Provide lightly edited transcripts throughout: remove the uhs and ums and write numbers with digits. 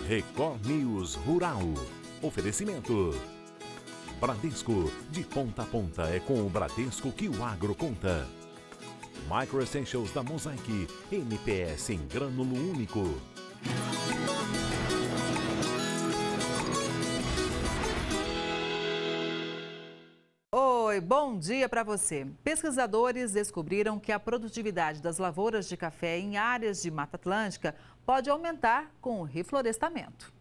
Record News Rural. Oferecimento. Bradesco, de ponta a ponta é com o Bradesco que o agro conta. Micro Essentials da Mosaic, MPS em grânulo único. Oi, bom dia para você. Pesquisadores descobriram que a produtividade das lavouras de café em áreas de Mata Atlântica pode aumentar com o reflorestamento.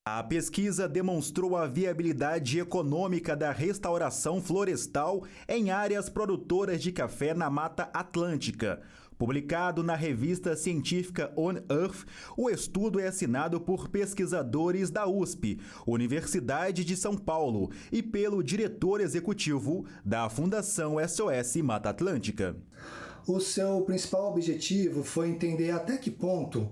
A pesquisa demonstrou a viabilidade econômica da restauração florestal em áreas produtoras de café na Mata Atlântica. Publicado na revista científica On Earth, o estudo é assinado por pesquisadores da USP, Universidade de São Paulo, e pelo diretor executivo da Fundação SOS Mata Atlântica. O seu principal objetivo foi entender até que ponto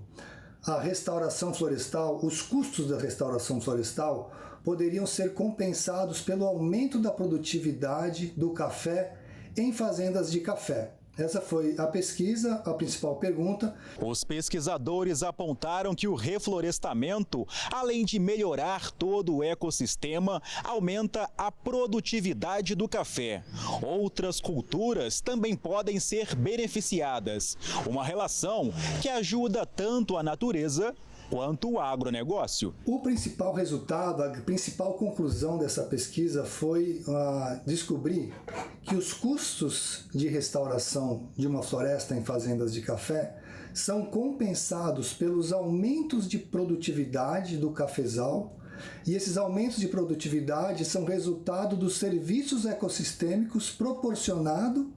a restauração florestal, os custos da restauração florestal poderiam ser compensados pelo aumento da produtividade do café em fazendas de café. Essa foi a pesquisa, a principal pergunta. Os pesquisadores apontaram que o reflorestamento, além de melhorar todo o ecossistema, aumenta a produtividade do café. Outras culturas também podem ser beneficiadas. Uma relação que ajuda tanto a natureza quanto o agronegócio. O principal resultado, a principal conclusão dessa pesquisa foi descobrir que os custos de restauração de uma floresta em fazendas de café são compensados pelos aumentos de produtividade do cafezal, e esses aumentos de produtividade são resultado dos serviços ecossistêmicos proporcionados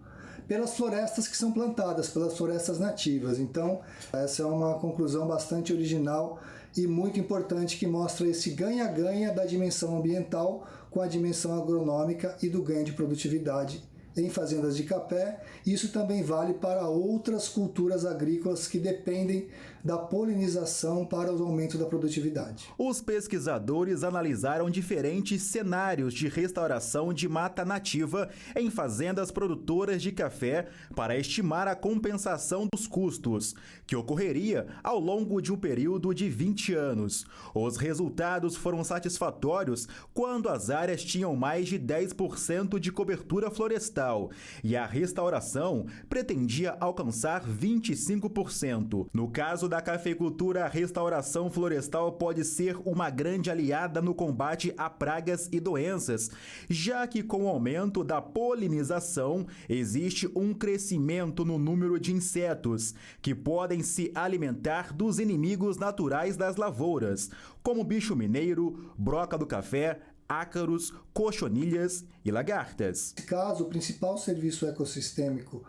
pelas florestas que são plantadas, pelas florestas nativas. Então, essa é uma conclusão bastante original e muito importante que mostra esse ganha-ganha da dimensão ambiental com a dimensão agronômica e do ganho de produtividade em fazendas de café. Isso também vale para outras culturas agrícolas que dependem da polinização para o aumento da produtividade. Os pesquisadores analisaram diferentes cenários de restauração de mata nativa em fazendas produtoras de café para estimar a compensação dos custos, que ocorreria ao longo de um período de 20 anos. Os resultados foram satisfatórios quando as áreas tinham mais de 10% de cobertura florestal, e a restauração pretendia alcançar 25%. No caso da cafeicultura, a restauração florestal pode ser uma grande aliada no combate a pragas e doenças, já que com o aumento da polinização existe um crescimento no número de insetos que podem se alimentar dos inimigos naturais das lavouras, como bicho mineiro, broca do café, ácaros, cochonilhas e lagartas. Nesse caso, o principal serviço ecossistêmico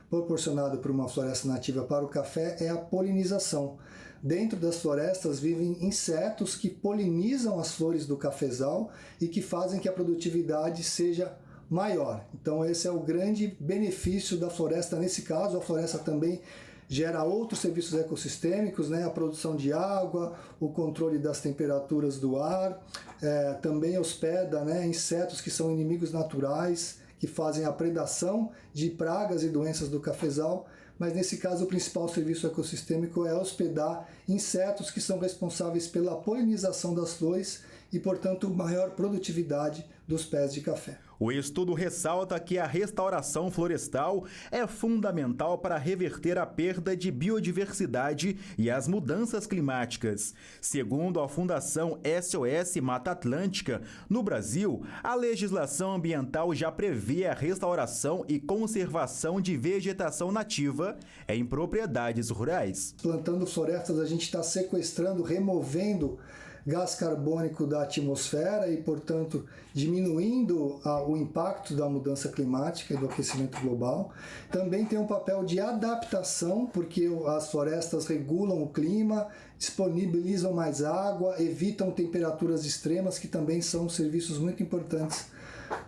proporcionado por uma floresta nativa para o café é a polinização. Dentro das florestas vivem insetos que polinizam as flores do cafezal e que fazem que a produtividade seja maior. Então esse é o grande benefício da floresta. Nesse caso, a floresta também gera outros serviços ecossistêmicos, né? A produção de água, o controle das temperaturas do ar, também hospeda, né, insetos que são inimigos naturais, que fazem a predação de pragas e doenças do cafezal, mas nesse caso o principal serviço ecossistêmico é hospedar insetos que são responsáveis pela polinização das flores e, portanto, maior produtividade dos pés de café. O estudo ressalta que a restauração florestal é fundamental para reverter a perda de biodiversidade e as mudanças climáticas. Segundo a Fundação SOS Mata Atlântica, no Brasil, a legislação ambiental já prevê a restauração e conservação de vegetação nativa em propriedades rurais. Plantando florestas, a gente está sequestrando, removendo gás carbônico da atmosfera e, portanto, diminuindo o impacto da mudança climática e do aquecimento global. Também tem um papel de adaptação, porque as florestas regulam o clima, disponibilizam mais água, evitam temperaturas extremas, que também são serviços muito importantes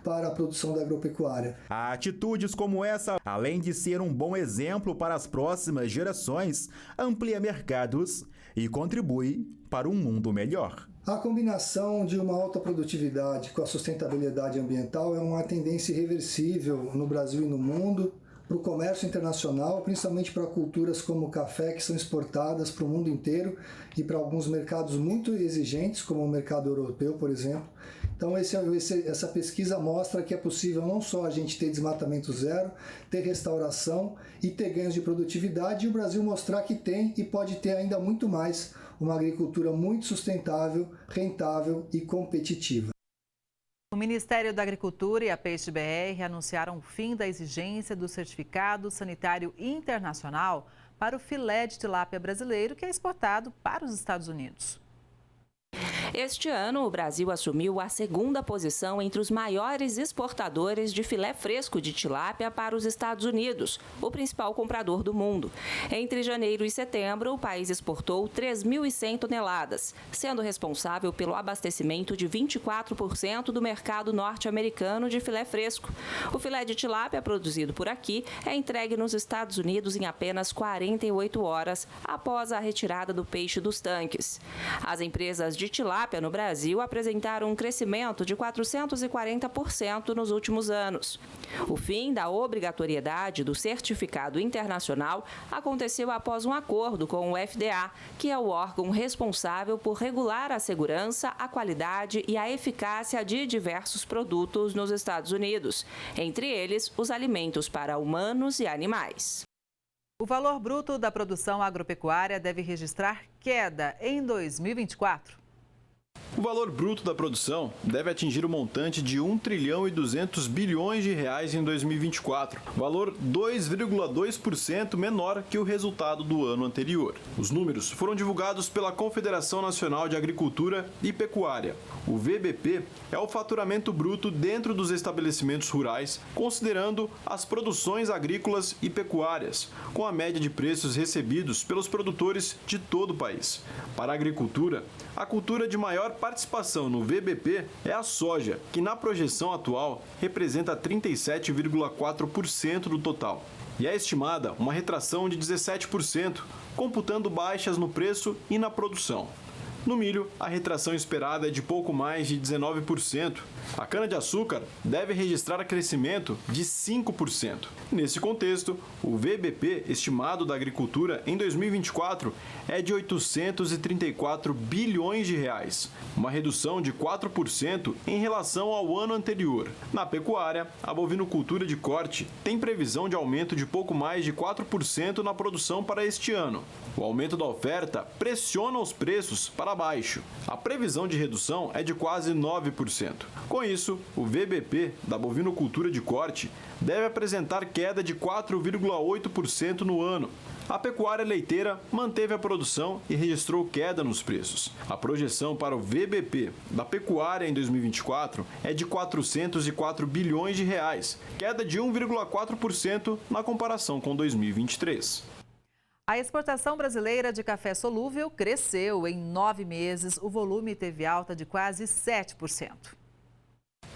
para a produção da agropecuária. Atitudes como essa, além de ser um bom exemplo para as próximas gerações, amplia mercados e contribui para um mundo melhor. A combinação de uma alta produtividade com a sustentabilidade ambiental é uma tendência irreversível no Brasil e no mundo. para o comércio internacional, principalmente para culturas como o café, que são exportadas para o mundo inteiro e para alguns mercados muito exigentes, como o mercado europeu, por exemplo. Então essa pesquisa mostra que é possível não só a gente ter desmatamento zero, ter restauração e ter ganhos de produtividade, e o Brasil mostrar que tem e pode ter ainda muito mais uma agricultura muito sustentável, rentável e competitiva. O Ministério da Agricultura e a Peixe BR anunciaram o fim da exigência do Certificado Sanitário Internacional para o filé de tilápia brasileiro, que é exportado para os Estados Unidos. Este ano, o Brasil assumiu a segunda posição entre os maiores exportadores de filé fresco de tilápia para os Estados Unidos, o principal comprador do mundo. Entre janeiro e setembro, o país exportou 3.100 toneladas, sendo responsável pelo abastecimento de 24% do mercado norte-americano de filé fresco. O filé de tilápia produzido por aqui é entregue nos Estados Unidos em apenas 48 horas após a retirada do peixe dos tanques. As empresas de tilápia no Brasil apresentaram um crescimento de 440% nos últimos anos. O fim da obrigatoriedade do certificado internacional aconteceu após um acordo com o FDA, que é o órgão responsável por regular a segurança, a qualidade e a eficácia de diversos produtos nos Estados Unidos, entre eles os alimentos para humanos e animais. O valor bruto da produção agropecuária deve registrar queda em 2024. O valor bruto da produção deve atingir o montante de 1 trilhão e 200 bilhões de reais em 2024, valor 2,2% menor que o resultado do ano anterior. Os números foram divulgados pela Confederação Nacional de Agricultura e Pecuária. O VBP é o faturamento bruto dentro dos estabelecimentos rurais, considerando as produções agrícolas e pecuárias, com a média de preços recebidos pelos produtores de todo o país. Para a agricultura, a cultura de maior participação no VBP é a soja, que na projeção atual representa 37,4% do total. E é estimada uma retração de 17%, computando baixas no preço e na produção. No milho, a retração esperada é de pouco mais de 19%. A cana-de-açúcar deve registrar crescimento de 5%. Nesse contexto, o VBP estimado da agricultura em 2024 é de 834 bilhões de reais, uma redução de 4% em relação ao ano anterior. Na pecuária, a bovinocultura de corte tem previsão de aumento de pouco mais de 4% na produção para este ano. O aumento da oferta pressiona os preços para baixo. A previsão de redução é de quase 9%. Com isso, o VBP da bovinocultura de corte deve apresentar queda de 4,8% no ano. A pecuária leiteira manteve a produção e registrou queda nos preços. A projeção para o VBP da pecuária em 2024 é de 404 bilhões de reais, queda de 1,4% na comparação com 2023. A exportação brasileira de café solúvel cresceu. Em 9 meses, o volume teve alta de quase 7%.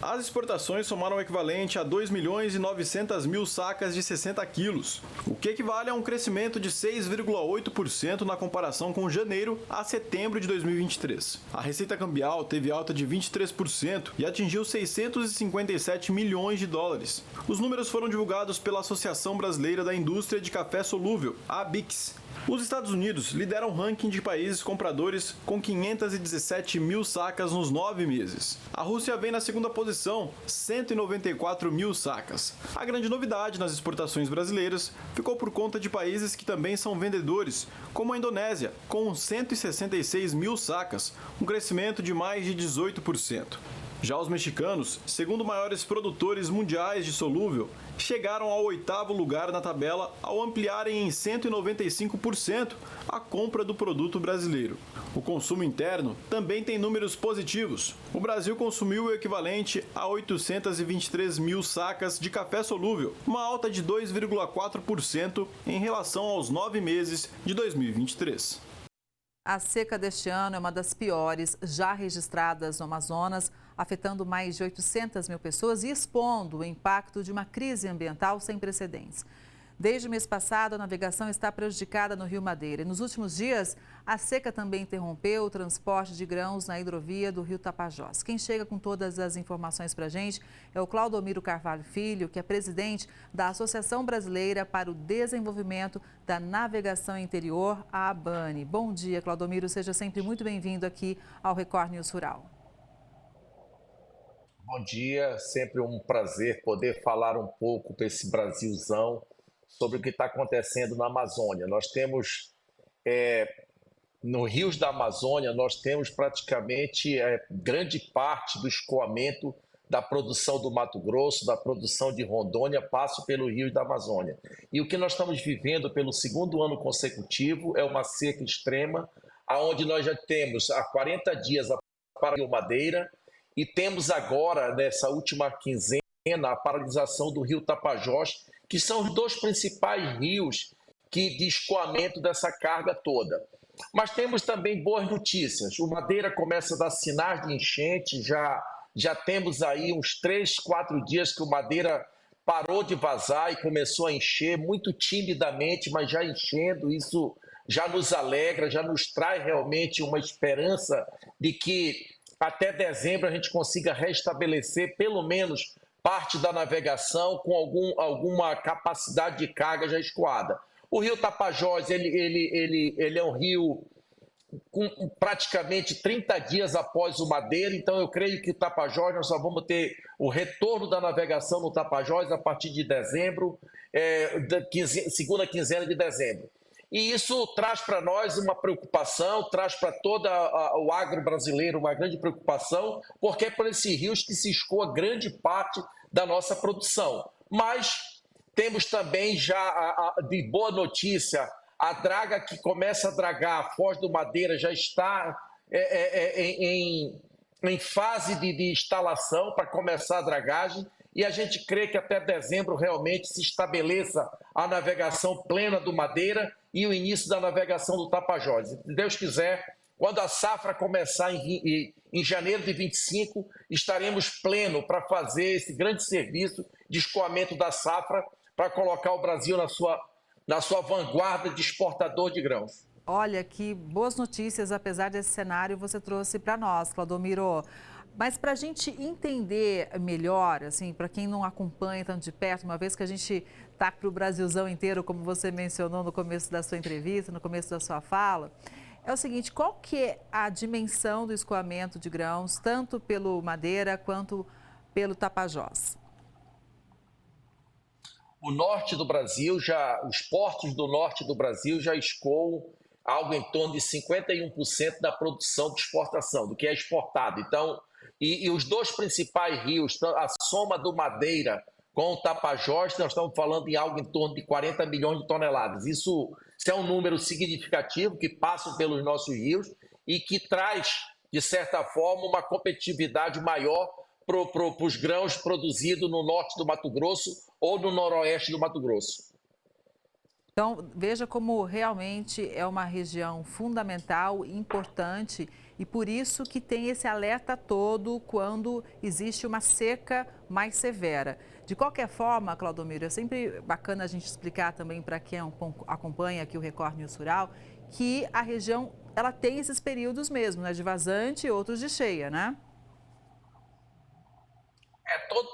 As exportações somaram o equivalente a 2 milhões e 900 mil sacas de 60 quilos, o que equivale a um crescimento de 6,8% na comparação com janeiro a setembro de 2023. A receita cambial teve alta de 23% e atingiu 657 milhões de dólares. Os números foram divulgados pela Associação Brasileira da Indústria de Café Solúvel, a ABICS. Os Estados Unidos lideram o ranking de países compradores com 517 mil sacas nos 9 meses. A Rússia vem na segunda posição, 194 mil sacas. A grande novidade nas exportações brasileiras ficou por conta de países que também são vendedores, como a Indonésia, com 166 mil sacas, um crescimento de mais de 18%. Já os mexicanos, segundo maiores produtores mundiais de solúvel, chegaram ao 8º lugar na tabela ao ampliarem em 195% a compra do produto brasileiro. O consumo interno também tem números positivos. O Brasil consumiu o equivalente a 823 mil sacas de café solúvel, uma alta de 2,4% em relação aos 9 meses de 2023. A seca deste ano é uma das piores já registradas no Amazonas, afetando mais de 800 mil pessoas e expondo o impacto de uma crise ambiental sem precedentes. Desde o mês passado, a navegação está prejudicada no Rio Madeira. E nos últimos dias, a seca também interrompeu o transporte de grãos na hidrovia do Rio Tapajós. Quem chega com todas as informações para a gente é o Claudomiro Carvalho Filho, que é presidente da Associação Brasileira para o Desenvolvimento da Navegação Interior, a ABANE. Bom dia, Claudomiro. Seja sempre muito bem-vindo aqui ao Record News Rural. Bom dia, sempre um prazer poder falar um pouco para esse Brasilzão sobre o que está acontecendo na Amazônia. Nós temos, no rios da Amazônia, nós temos praticamente grande parte do escoamento da produção do Mato Grosso, da produção de Rondônia, passa pelo rio da Amazônia. E o que nós estamos vivendo pelo segundo ano consecutivo é uma seca extrema, onde nós já temos há 40 dias a Rio Madeira e temos agora, nessa última quinzena, a paralisação do rio Tapajós, que são os dois principais rios de escoamento dessa carga toda. Mas temos também boas notícias. O Madeira começa a dar sinais de enchente, já temos aí uns 3, 4 dias que o Madeira parou de vazar e começou a encher, muito timidamente, mas já enchendo. Isso já nos alegra, já nos traz realmente uma esperança de que até dezembro a gente consiga restabelecer pelo menos parte da navegação com alguma capacidade de carga já escoada. O rio Tapajós ele é um rio com praticamente 30 dias após o Madeira, então eu creio que o Tapajós, nós só vamos ter o retorno da navegação no Tapajós a partir de dezembro, segunda quinzena de dezembro. E isso traz para nós uma preocupação, traz para todo o agro brasileiro uma grande preocupação, porque é por esses rios que se escoa grande parte da nossa produção. Mas temos também já, de boa notícia, a draga que começa a dragar a Foz do Madeira já está em fase de instalação para começar a dragagem, e a gente crê que até dezembro realmente se estabeleça a navegação plena do Madeira e o início da navegação do Tapajós. Se Deus quiser, quando a safra começar em janeiro de 25, estaremos pleno para fazer esse grande serviço de escoamento da safra para colocar o Brasil na sua vanguarda de exportador de grãos. Olha, que boas notícias, apesar desse cenário, você trouxe para nós, Claudomiro. Mas para a gente entender melhor, assim, para quem não acompanha tanto de perto, uma vez que a gente está para o Brasilzão inteiro, como você mencionou no começo da sua entrevista, no começo da sua fala, é o seguinte: qual que é a dimensão do escoamento de grãos, tanto pelo Madeira quanto pelo Tapajós? O norte do Brasil, os portos do norte do Brasil já escoam algo em torno de 51% da produção de exportação, do que é exportado. Então, e os dois principais rios, a soma do Madeira com o Tapajós, nós estamos falando em algo em torno de 40 milhões de toneladas. Isso é um número significativo que passa pelos nossos rios e que traz, de certa forma, uma competitividade maior para os grãos produzidos no norte do Mato Grosso ou no noroeste do Mato Grosso. Então, veja como realmente é uma região fundamental, importante, e por isso que tem esse alerta todo quando existe uma seca mais severa. De qualquer forma, Claudomiro, é sempre bacana a gente explicar também para quem acompanha aqui o Record News Rural, que a região ela tem esses períodos mesmo, né, de vazante e outros de cheia, né?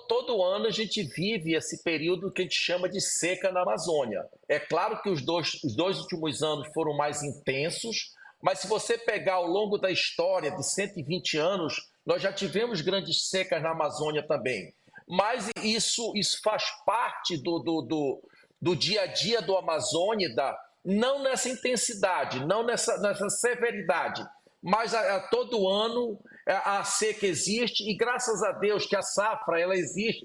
Todo ano a gente vive esse período que a gente chama de seca na Amazônia. É claro que os dois últimos anos foram mais intensos, mas se você pegar ao longo da história de 120 anos, nós já tivemos grandes secas na Amazônia também. Mas isso faz parte do dia a dia do Amazônia, não nessa intensidade, não nessa severidade, mas a todo ano a seca existe, e graças a Deus que a safra ela existe,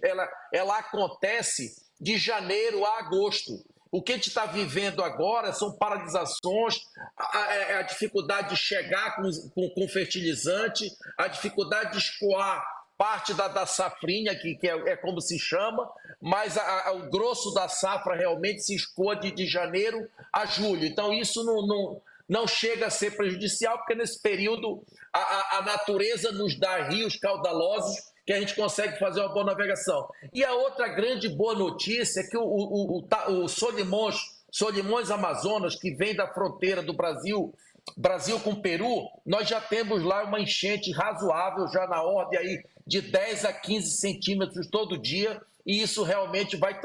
ela acontece de janeiro a agosto. O que a gente está vivendo agora são paralisações, a dificuldade de chegar com fertilizante, a dificuldade de escoar parte da safrinha, que é como se chama, mas o grosso da safra realmente se escoa de janeiro a julho. Então isso não chega a ser prejudicial, porque nesse período a natureza nos dá rios caudalosos que a gente consegue fazer uma boa navegação. E a outra grande boa notícia é que o Solimões Amazonas, que vem da fronteira do Brasil com o Peru, nós já temos lá uma enchente razoável, já na ordem aí de 10 a 15 centímetros todo dia, e isso realmente vai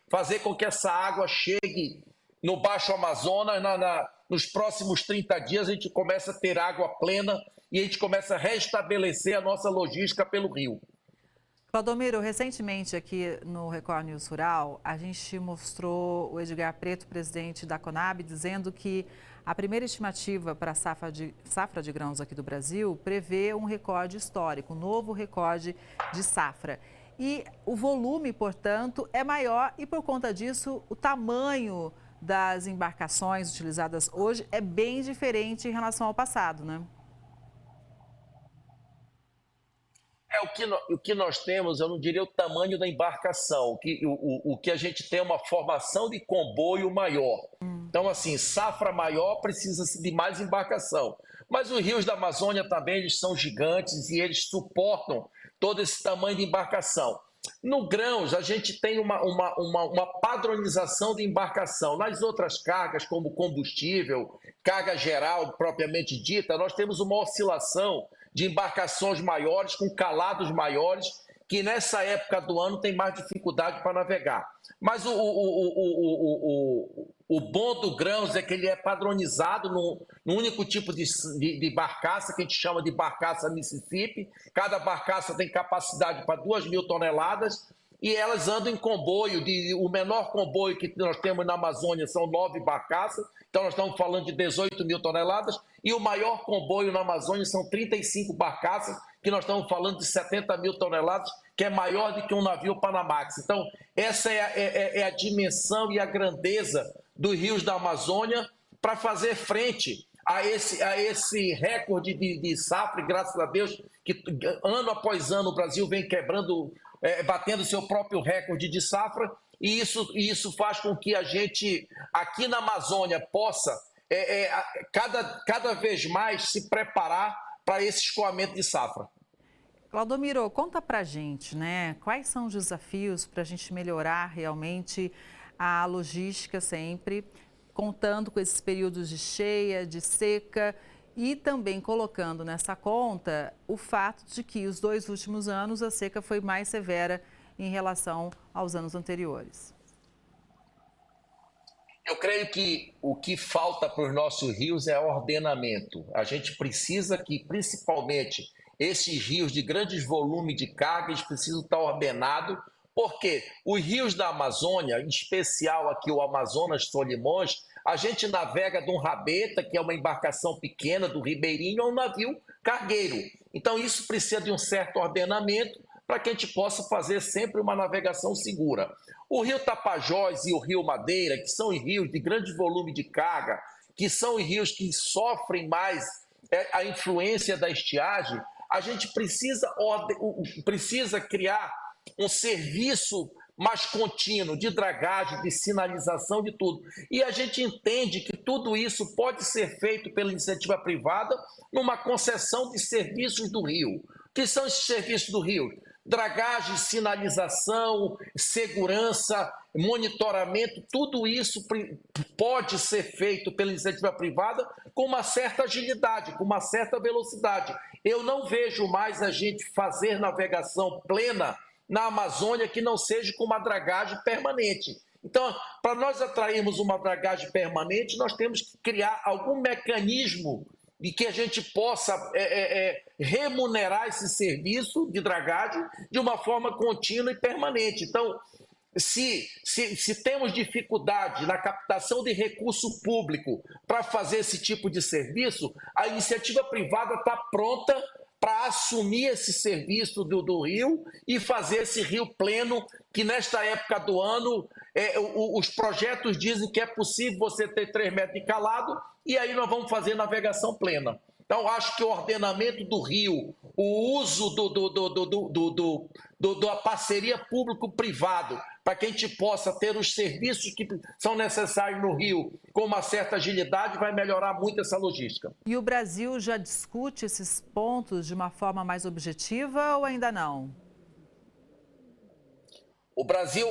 fazer com que essa água chegue no Baixo Amazonas. Nos próximos 30 dias a gente começa a ter água plena e a gente começa a restabelecer a nossa logística pelo rio. Claudomiro, recentemente aqui no Record News Rural, a gente mostrou o Edgar Preto, presidente da Conab, dizendo que a primeira estimativa para a safra de grãos aqui do Brasil prevê um recorde histórico, um novo recorde de safra. E o volume, portanto, é maior e, por conta disso, o tamanho das embarcações utilizadas hoje é bem diferente em relação ao passado, né? O que nós temos, eu não diria o tamanho da embarcação, o que a gente tem é uma formação de comboio maior. Então, assim, safra maior precisa de mais embarcação. Mas os rios da Amazônia também, eles são gigantes e eles suportam todo esse tamanho de embarcação. No grãos, a gente tem uma padronização de embarcação. Nas outras cargas, como combustível, carga geral propriamente dita, nós temos uma oscilação de embarcações maiores, com calados maiores, que nessa época do ano tem mais dificuldade para navegar. Mas o bom do grãos é que ele é padronizado num único tipo de barcaça, que a gente chama de barcaça Mississippi. Cada barcaça tem capacidade para 2.000 toneladas e elas andam em comboio. O menor comboio que nós temos na Amazônia são 9 barcaças, então nós estamos falando de 18.000 toneladas, e o maior comboio na Amazônia são 35 barcaças, que nós estamos falando de 70.000 toneladas, que é maior do que um navio Panamax. Então, essa é a dimensão e a grandeza dos rios da Amazônia para fazer frente a esse recorde de safra, e graças a Deus, que ano após ano o Brasil vem batendo seu próprio recorde de safra, e isso faz com que a gente, aqui na Amazônia, possa cada vez mais se preparar para esse escoamento de safra. Claudomiro, conta pra gente, né? Quais são os desafios para a gente melhorar realmente a logística sempre, contando com esses períodos de cheia, de seca e também colocando nessa conta o fato de que os 2 últimos anos a seca foi mais severa em relação aos anos anteriores. Eu creio que o que falta para os nossos rios é ordenamento. A gente precisa que, principalmente, esses rios de grandes volumes de cargas precisam estar ordenados, porque os rios da Amazônia, em especial aqui o Amazonas Solimões, a gente navega de um rabeta, que é uma embarcação pequena do ribeirinho, a um navio cargueiro. Então isso precisa de um certo ordenamento para que a gente possa fazer sempre uma navegação segura. O rio Tapajós e o rio Madeira, que são rios de grande volume de carga, que são rios que sofrem mais a influência da estiagem, a gente precisa criar um serviço mais contínuo de dragagem, de sinalização, de tudo. E a gente entende que tudo isso pode ser feito pela iniciativa privada numa concessão de serviços do rio. O que são esses serviços do rio? Dragagem, sinalização, segurança, monitoramento, tudo isso pode ser feito pela iniciativa privada com uma certa agilidade, com uma certa velocidade. Eu não vejo mais a gente fazer navegação plena na Amazônia que não seja com uma dragagem permanente. Então, para nós atrairmos uma dragagem permanente, nós temos que criar algum mecanismo de que a gente possa remunerar esse serviço de dragagem de uma forma contínua e permanente. Então, se temos dificuldade na captação de recurso público para fazer esse tipo de serviço, a iniciativa privada está pronta para assumir esse serviço do rio e fazer esse rio pleno, que nesta época do ano, os projetos dizem que é possível você ter 3 metros de calado, e aí nós vamos fazer navegação plena. Então, acho que o ordenamento do rio, o uso da parceria público-privado para que a gente possa ter os serviços que são necessários no Rio com uma certa agilidade, vai melhorar muito essa logística. E o Brasil já discute esses pontos de uma forma mais objetiva ou ainda não? O Brasil,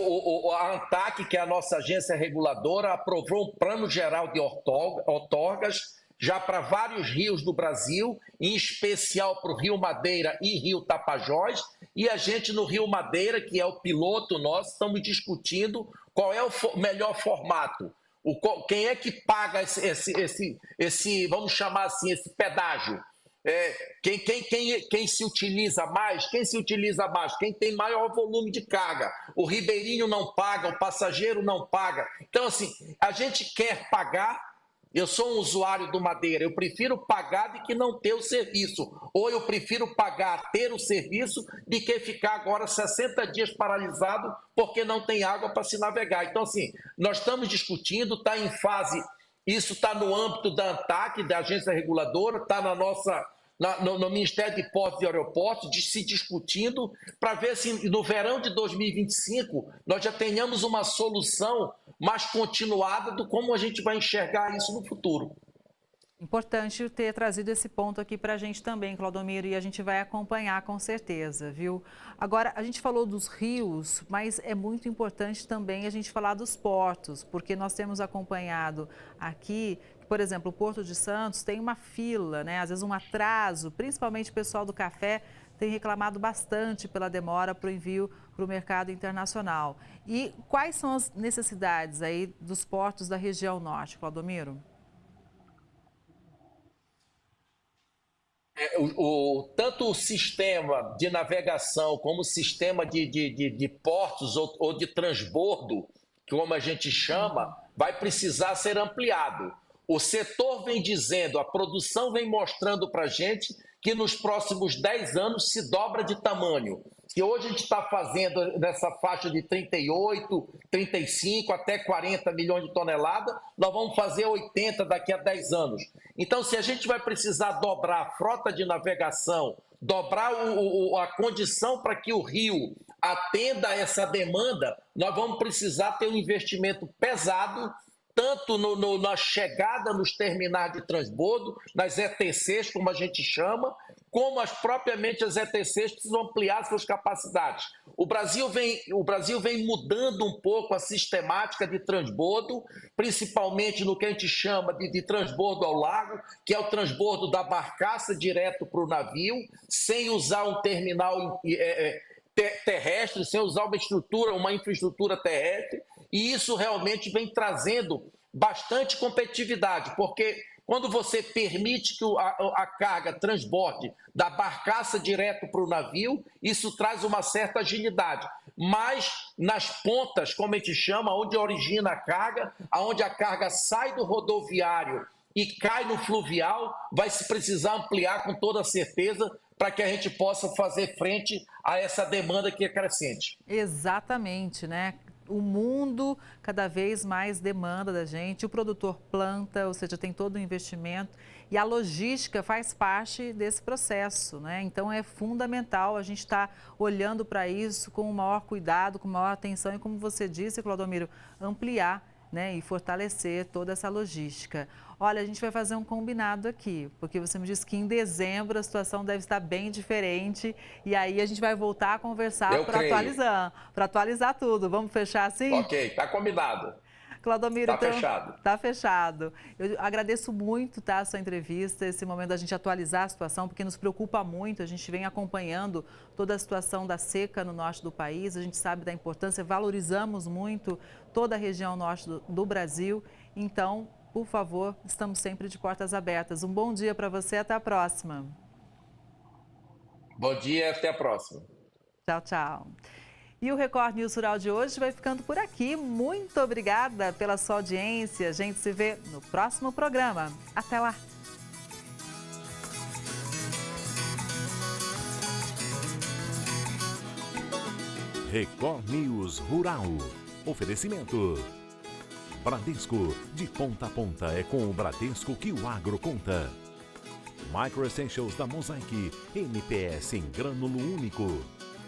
a ANTAQ, que é a nossa agência reguladora, aprovou um plano geral de outorgas já para vários rios do Brasil, em especial para o Rio Madeira e Rio Tapajós, e a gente no Rio Madeira, que é o piloto nosso, estamos discutindo qual é o melhor formato. Quem é que paga esse vamos chamar assim, esse pedágio? Quem se utiliza mais? Quem se utiliza mais? Quem tem maior volume de carga? O ribeirinho não paga, o passageiro não paga. Então, assim, a gente quer pagar. Eu sou um usuário do Madeira, eu prefiro pagar do que não ter o serviço. Ou eu prefiro pagar, ter o serviço, de que ficar agora 60 dias paralisado porque não tem água para se navegar. Então, assim, nós estamos discutindo, está em fase, isso está no âmbito da ANTAQ, da agência reguladora, está no Ministério de Portos e Aeroportos, se discutindo para ver se no verão de 2025 nós já tenhamos uma solução mais continuada do como a gente vai enxergar isso no futuro. Importante ter trazido esse ponto aqui para a gente também, Claudomiro, e a gente vai acompanhar com certeza, viu? Agora, a gente falou dos rios, mas é muito importante também a gente falar dos portos, porque nós temos acompanhado aqui, por exemplo, o Porto de Santos tem uma fila, né? Às vezes um atraso, principalmente o pessoal do café tem reclamado bastante pela demora para o envio para o mercado internacional. E quais são as necessidades aí dos portos da região norte, Claudomiro? Tanto o sistema de navegação como o sistema de portos ou de transbordo, como a gente chama, vai precisar ser ampliado. O setor vem dizendo, a produção vem mostrando para a gente que nos próximos 10 anos se dobra de tamanho. Se hoje a gente está fazendo nessa faixa de 38, 35 até 40 milhões de toneladas, nós vamos fazer 80 daqui a 10 anos. Então, se a gente vai precisar dobrar a frota de navegação, dobrar a condição para que o rio atenda a essa demanda, nós vamos precisar ter um investimento pesado, tanto na chegada nos terminais de transbordo, nas ETCs, como a gente chama, como propriamente as ETCs precisam ampliar suas capacidades. O Brasil vem mudando um pouco a sistemática de transbordo, principalmente no que a gente chama de transbordo ao largo, que é o transbordo da barcaça direto para o navio, sem usar um terminal terrestre, sem usar uma infraestrutura terrestre, e isso realmente vem trazendo bastante competitividade, porque quando você permite que a carga transborde da barcaça direto para o navio, isso traz uma certa agilidade. Mas nas pontas, como a gente chama, onde origina a carga, onde a carga sai do rodoviário e cai no fluvial, vai se precisar ampliar com toda certeza para que a gente possa fazer frente a essa demanda que é crescente. Exatamente, né? O mundo cada vez mais demanda da gente, o produtor planta, ou seja, tem todo o investimento e a logística faz parte desse processo, né? Então é fundamental a gente estar olhando para isso com o maior cuidado, com maior atenção e, como você disse, Claudomiro, ampliar, né, e fortalecer toda essa logística. Olha, a gente vai fazer um combinado aqui, porque você me disse que em dezembro a situação deve estar bem diferente e aí a gente vai voltar a conversar para atualizar tudo. Vamos fechar assim? Ok, está combinado. Claudomiro, então, fechado. Está fechado. Eu agradeço muito, tá, a sua entrevista, esse momento da gente atualizar a situação, porque nos preocupa muito. A gente vem acompanhando toda a situação da seca no norte do país, a gente sabe da importância, valorizamos muito toda a região norte do Brasil. Então, por favor, estamos sempre de portas abertas. Um bom dia para você, até a próxima. Bom dia, até a próxima. Tchau, tchau. E o Record News Rural de hoje vai ficando por aqui. Muito obrigada pela sua audiência. A gente se vê no próximo programa. Até lá. Record News Rural. Oferecimento. Bradesco, de ponta a ponta é com o Bradesco que o agro conta. Micro Essentials da Mosaic, NPS em grânulo único.